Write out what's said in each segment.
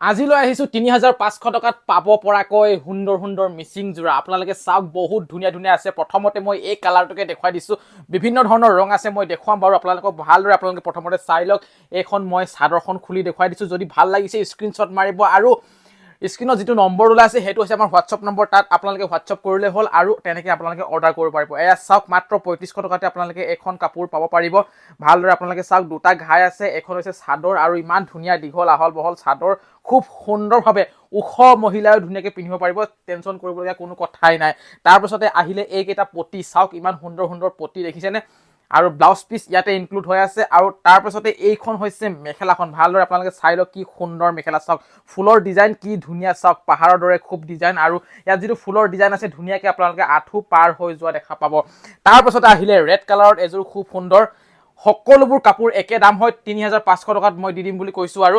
আজিলৈ আহিছো ৩৫০০ টকাত পাব পৰাকৈ সুন্দৰ সুন্দৰ মিচিং যোৰা আপোনালোকে চাওক বহুত ধুনীয়া ধুনীয়া আছে প্ৰথমতে মই এই কালাৰটোকে দেখুৱাই দিছো বিভিন্ন ধৰণৰ ৰং আছে মই দেখুৱাম বাৰু আপোনালোকক ভালদৰে আপোনালোকে প্ৰথমতে চাই লওক এইখন মই চাদৰখন খুলি দেখুৱাই দিছো যদি ভাল লাগিছে স্ক্ৰীনশ্বট মাৰিব আৰু স্ক্ৰীনত যিটো নম্বৰ ওলাইছে সেইটো হৈছে আমাৰ হোৱাটছআপ নম্বৰ তাত আপোনালোকে হোৱাটছআপ কৰিলে হ'ল আৰু তেনেকৈ আপোনালোকে অৰ্ডাৰ কৰিব পাৰিব এয়া চাওক মাত্ৰ ৩৫০০ টকাতে আপোনালোকে এখন কাপোৰ পাব পাৰিব ভালদৰে আপোনালোকে চাওক দুটা ঘাই আছে এখন হৈছে চাদৰ আৰু ইমান ধুনীয়া দীঘল আহল বহল চাদৰ খুব সুন্দৰভাৱে ওখ মহিলাও ধুনীয়াকৈ পিন্ধিব পাৰিব টেনশ্যন কৰিবলগীয়া কোনো কথাই নাই তাৰপিছতে আহিলে এইকেইটা পটি চাওক ইমান সুন্দৰ সুন্দৰ পটি দেখিছেনে আৰু ব্লাউজ পিচ ইয়াতে ইনক্লুড হৈ আছে আৰু তাৰপিছতে এইখন হৈছে মেখেলাখন ভালদৰে আপোনালোকে চাই লওক কি সুন্দৰ মেখেলা চাওক ফুলৰ ডিজাইন কি ধুনীয়া চাওক পাহাৰৰ দৰে খুব ডিজাইন আৰু ইয়াত যিটো ফুলৰ ডিজাইন আছে ধুনীয়াকৈ আপোনালোকে আঁঠু পাৰ হৈ যোৱা দেখা পাব তাৰপিছতে আহিলে ৰেড কালাৰত এযোৰ খুব সুন্দৰ সকলোবোৰ কাপোৰ একে দাম হয় ৩৫০০ টকাত মই দি দিম বুলি কৈছো আৰু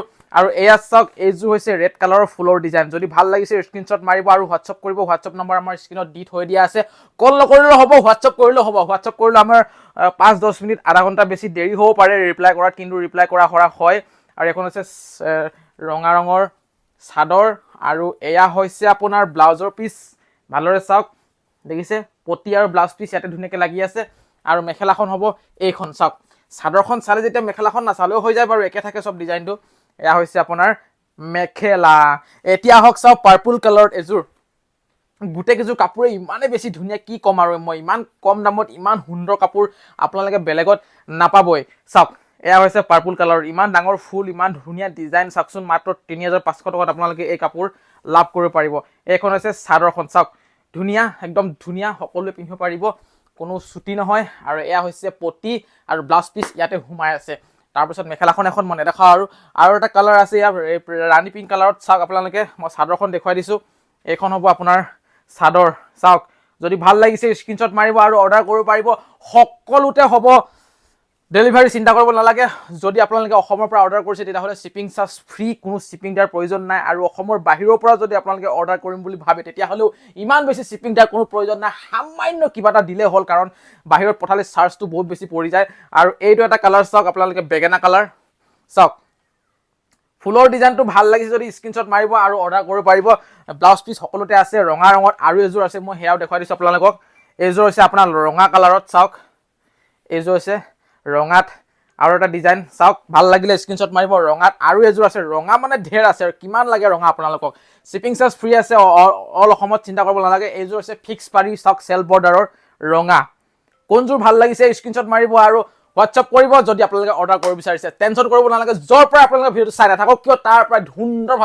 এয়া চাওক এইযোৰ হৈছে ৰেড কালাৰৰ ফুলৰ ডিজাইন যদি ভাল লাগিছে স্ক্ৰীনশ্বট মাৰিব আৰু হোৱাটছআপ কৰিব হোৱাটছআপ নম্বৰ আমাৰ স্ক্ৰীনত দি থৈ দিয়া আছে কল নকৰিলেও হ'ব হোৱাটছআপ কৰিলেও হ'ব হোৱাটছআপ কৰিলে আমাৰ ৫-১০ মিনিট আধা ঘণ্টা বেছি দেৰি হ'ব পাৰে ৰিপ্লাই কৰাত কিন্তু ৰিপ্লাই কৰা হয় আৰু এখন হৈছে ৰঙা ৰঙৰ চাদৰ আৰু এয়া হৈছে আপোনাৰ ব্লাউজৰ পিচ ভালদৰে চাওক দেখিছে পটি আৰু ব্লাউজ পিচ ইয়াতে ধুনীয়াকৈ লাগি আছে আৰু মেখেলাখন হ'ব এইখন চাওক চাদৰখন চালে যেতিয়া মেখেলাখন নাচালেও হৈ যায় বাৰু একে থাকে চব ডিজাইনটো এয়া হৈছে আপোনাৰ মেখেলা এতিয়া আহক চাওক পাৰ্পল কালাৰত এযোৰ গোটেই কেইযোৰ কাপোৰে ইমানে বেছি ধুনীয়া কি ক'ম আৰু মই ইমান কম দামত ইমান সুন্দৰ কাপোৰ আপোনালোকে বেলেগত নাপাবই চাওক এয়া হৈছে পাৰ্পল কালাৰৰ ইমান ডাঙৰ ফুল ইমান ধুনীয়া ডিজাইন চাওকচোন মাত্ৰ ৩৫০০ টকাত আপোনালোকে এই কাপোৰ লাভ কৰিব পাৰিব এইখন হৈছে চাদৰখন চাওক ধুনীয়া একদম ধুনীয়া সকলোৱে পিন্ধিব পাৰিব কোনো ছুটি নহয় আৰু এয়া হৈছে পটি আৰু ব্লাউজ পিচ ইয়াতে সোমাই আছে তাৰপিছত মেখেলাখন এখন মই নেদেখাওঁ আৰু এটা কালাৰ আছে ইয়াৰ ৰাণী পিংক কালাৰত চাওক আপোনালোকে মই চাদৰখন দেখুৱাই দিছোঁ এইখন হ'ব আপোনাৰ চাদৰ চাওক যদি ভাল লাগিছে স্ক্ৰীনশ্বট মাৰিব আৰু অৰ্ডাৰ কৰিব পাৰিব সকলোতে হ'ব ডেলিভাৰী চিন্তা কৰিব নালাগে যদি আপোনালোকে অসমৰ পৰা অৰ্ডাৰ কৰিছে তেতিয়াহ'লে শ্বিপিং চাৰ্জ ফ্ৰী কোনো শ্বিপিং দিয়াৰ প্ৰয়োজন নাই আৰু অসমৰ বাহিৰৰ পৰা যদি আপোনালোকে অৰ্ডাৰ কৰিম বুলি ভাবে তেতিয়াহ'লেও ইমান বেছি শ্বিপিং দিয়াৰ কোনো প্ৰয়োজন নাই সামান্য কিবা এটা দিলে হ'ল কাৰণ বাহিৰত পঠালে চাৰ্জটো বহুত বেছি পৰি যায় আৰু এইটো এটা কালাৰ চাওক আপোনালোকে বেগেনা কালাৰ চাওক ফুলৰ ডিজাইনটো ভাল লাগিছে যদি স্ক্ৰীনশ্বট মাৰিব আৰু অৰ্ডাৰ কৰিব পাৰিব ব্লাউজ পিচ সকলোতে আছে ৰঙা ৰঙত আৰু এযোৰ আছে মই সেয়াও দেখুৱাই দিছোঁ আপোনালোকক এইযোৰ হৈছে আপোনাৰ ৰঙা কালাৰত চাওক এইযোৰ হৈছে ৰঙাত আৰু এটা ডিজাইন চাওক ভাল লাগিলে স্ক্ৰীনশ্বট মাৰিব ৰঙাত আৰু এযোৰ আছে ৰঙা মানে ঢেৰ আছে আৰু কিমান লাগে ৰঙা আপোনালোকক শ্বিপিং চাৰ্জ ফ্ৰী আছে অল অসমত চিন্তা কৰিব নালাগে এইযোৰ হৈছে ফিক্স পাৰি চাওক চেল্ফ বৰ্ডাৰৰ ৰঙা কোনযোৰ ভাল লাগিছে স্ক্ৰীনশ্বট মাৰিব আৰু হোৱাটছআপ কৰিব যদি আপোনালোকে অৰ্ডাৰ কৰিব বিচাৰিছে টেনশ্যন কৰিব নালাগে য'ৰ পৰা আপোনালোকে ভিডিঅ'টো চাই নাথাকক কিয় তাৰ পৰা সুন্দৰভাৱে